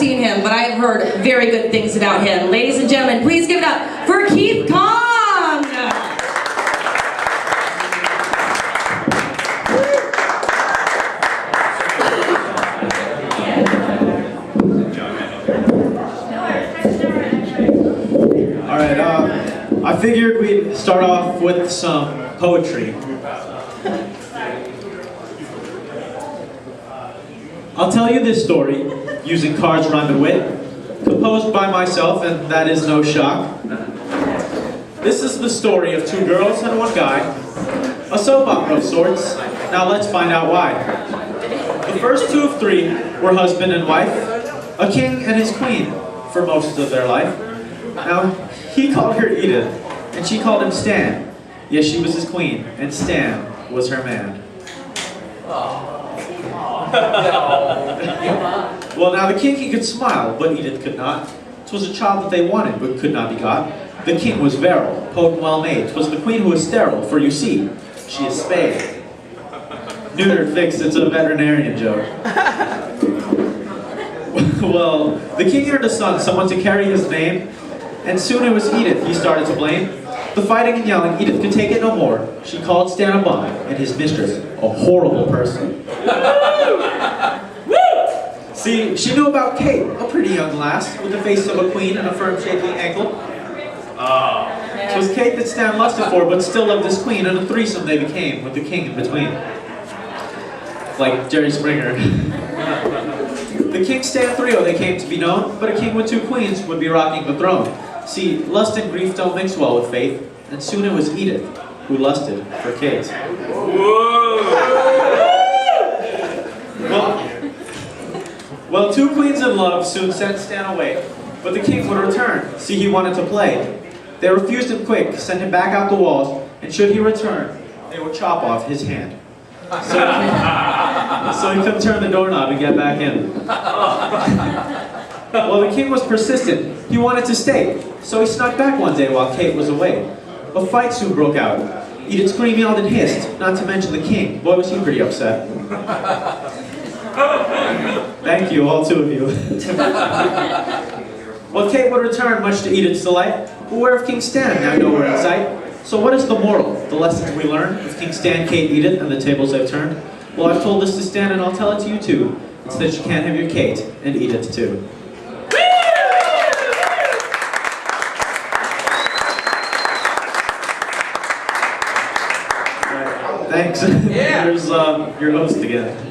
seen him, but I have heard very good things about him. Ladies and gentlemen, please give it up for Keith Kong! Alright, I figured we'd start off with some poetry. I'll tell you this story, using cards, rhyme, and wit, composed by myself, and that is no shock. This is the story of two girls and one guy, a soap opera of sorts. Now let's find out why. The first two of three were husband and wife, a king and his queen for most of their life. Now, he called her Edith, and she called him Stan. Yes, she was his queen, and Stan was her man. Well, now the king, he could smile, but Edith could not. 'Twas a child that they wanted, but could not be got. The king was virile, potent, well made. 'Twas the queen who was sterile, for you see, she is spayed. Neutered, fixed, it's a veterinarian joke. Well, the king earned a son, someone to carry his name, and soon it was Edith he started to blame. The fighting and yelling, Edith could take it no more. She called Stan a bum, and his mistress a horrible person. See, she knew about Kate, a pretty young lass, with the face of a queen and a firm, shapely ankle. It was Kate that Stan lusted for, but still loved his queen, and a threesome they became, with the king in between. Like Jerry Springer. The king Stan trio, they came to be known, but a king with two queens would be rocking the throne. See, lust and grief don't mix well with faith, and soon it was Edith who lusted for Kate. Well, two queens in love soon sent Stan away, but the king would return. See, he wanted to play. They refused him quick, sent him back out the walls, and should he return, they would chop off his hand. So he couldn't turn the doorknob and get back in. Well, the king was persistent. He wanted to stay, so he snuck back one day while Kate was away. A fight soon broke out. Edith screamed, yelled, and hissed, not to mention the king. Boy, was he pretty upset. Thank you, all two of you. Well, Kate would return, much to Edith's delight. Beware of King Stan, now nowhere in sight. So what is the moral, the lessons we learn with King Stan, Kate, Edith, and the tables they've turned? Well, I've told this to Stan, and I'll tell it to you too. It's that you can't have your Kate and Edith too. Thanks. Yeah. Here's your host again.